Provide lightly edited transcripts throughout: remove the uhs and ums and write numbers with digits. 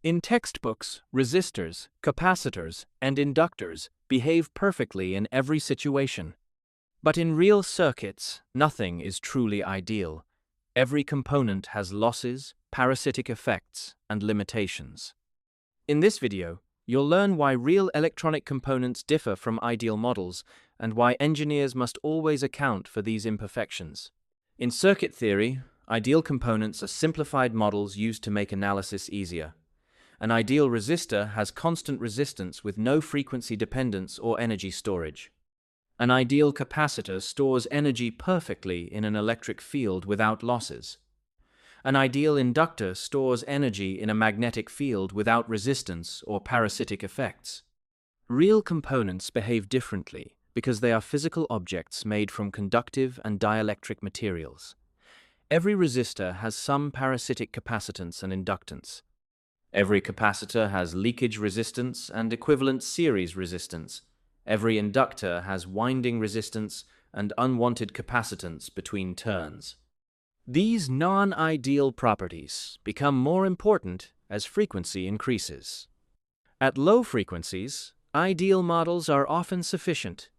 In textbooks, resistors, capacitors, and inductors behave perfectly in every situation. But in real circuits, nothing is truly ideal. Every component has losses, parasitic effects, and limitations. In this video, you'll learn why real electronic components differ from ideal models and why engineers must always account for these imperfections. In circuit theory, ideal components are simplified models used to make analysis easier. An ideal resistor has constant resistance with no frequency dependence or energy storage. An ideal capacitor stores energy perfectly in an electric field without losses. An ideal inductor stores energy in a magnetic field without resistance or parasitic effects. Real components behave differently because they are physical objects made from conductive and dielectric materials. Every resistor has some parasitic capacitance and inductance. Every capacitor has leakage resistance and equivalent series resistance. Every inductor has winding resistance and unwanted capacitance between turns. These non-ideal properties become more important as frequency increases. At low frequencies, ideal models are often sufficient.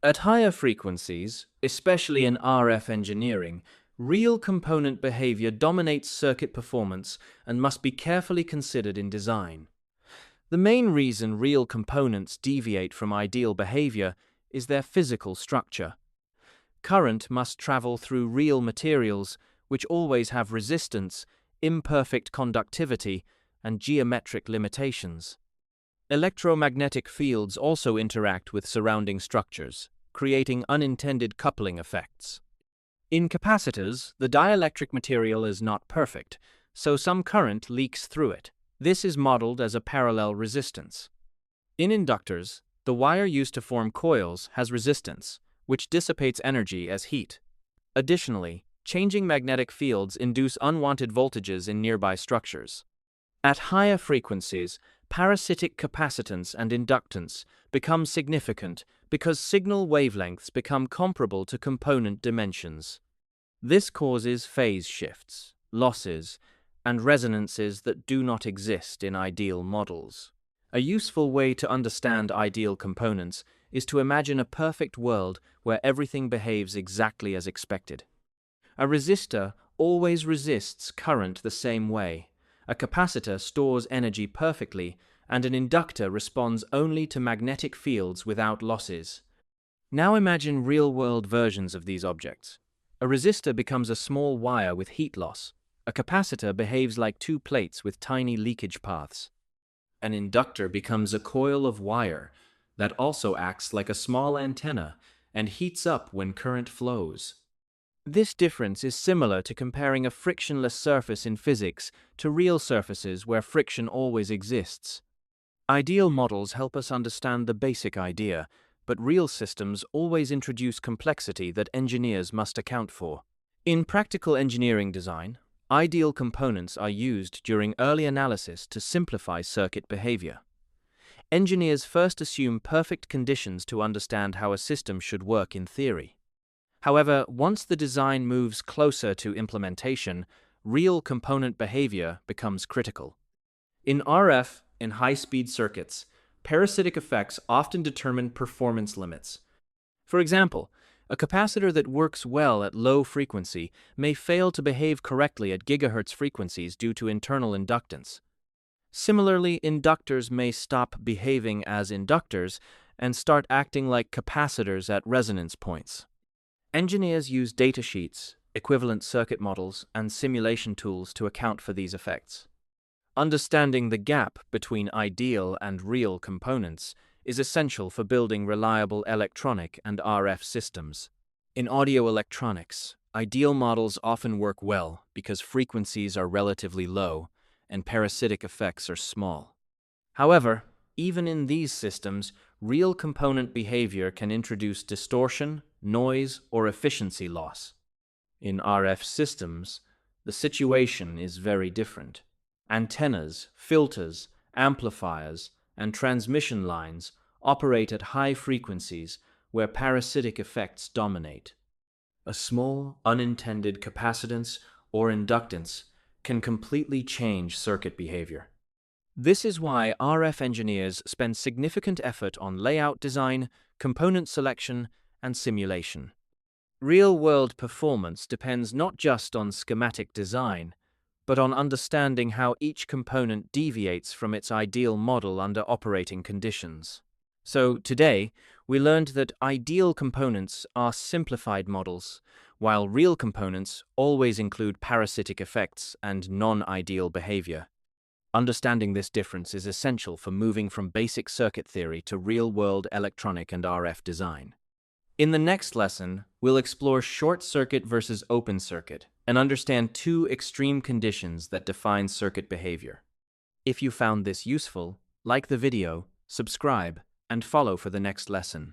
At higher frequencies, especially in RF engineering, real component behavior dominates circuit performance and must be carefully considered in design. The main reason real components deviate from ideal behavior is their physical structure. Current must travel through real materials, which always have resistance, imperfect conductivity, and geometric limitations. Electromagnetic fields also interact with surrounding structures, creating unintended coupling effects. In capacitors, the dielectric material is not perfect, so some current leaks through it. This is modeled as a parallel resistance. In inductors, the wire used to form coils has resistance, which dissipates energy as heat. Additionally, changing magnetic fields induce unwanted voltages in nearby structures. At higher frequencies, parasitic capacitance and inductance become significant because signal wavelengths become comparable to component dimensions. This causes phase shifts, losses, and resonances that do not exist in ideal models. A useful way to understand ideal components is to imagine a perfect world where everything behaves exactly as expected. A resistor always resists current the same way. A capacitor stores energy perfectly, and an inductor responds only to magnetic fields without losses. Now imagine real-world versions of these objects. A resistor becomes a small wire with heat loss. A capacitor behaves like two plates with tiny leakage paths. An inductor becomes a coil of wire that also acts like a small antenna and heats up when current flows. This difference is similar to comparing a frictionless surface in physics to real surfaces where friction always exists. Ideal models help us understand the basic idea, but real systems always introduce complexity that engineers must account for. In practical engineering design, ideal components are used during early analysis to simplify circuit behavior. Engineers first assume perfect conditions to understand how a system should work in theory. However, once the design moves closer to implementation, real component behavior becomes critical. In RF, in high-speed circuits, parasitic effects often determine performance limits. For example, a capacitor that works well at low frequency may fail to behave correctly at gigahertz frequencies due to internal inductance. Similarly, inductors may stop behaving as inductors and start acting like capacitors at resonance points. Engineers use datasheets, equivalent circuit models, and simulation tools to account for these effects. Understanding the gap between ideal and real components is essential for building reliable electronic and RF systems. In audio electronics, ideal models often work well because frequencies are relatively low and parasitic effects are small. However, even in these systems, real component behavior can introduce distortion, noise, or efficiency loss. In RF systems, the situation is very different. Antennas, filters, amplifiers, and transmission lines operate at high frequencies where parasitic effects dominate. A small, unintended capacitance or inductance can completely change circuit behavior. This is why RF engineers spend significant effort on layout design, component selection, and simulation. Real-world performance depends not just on schematic design, but on understanding how each component deviates from its ideal model under operating conditions. So, today, we learned that ideal components are simplified models, while real components always include parasitic effects and non-ideal behavior. Understanding this difference is essential for moving from basic circuit theory to real-world electronic and RF design. In the next lesson, we'll explore short circuit versus open circuit and understand two extreme conditions that define circuit behavior. If you found this useful, like the video, subscribe, and follow for the next lesson.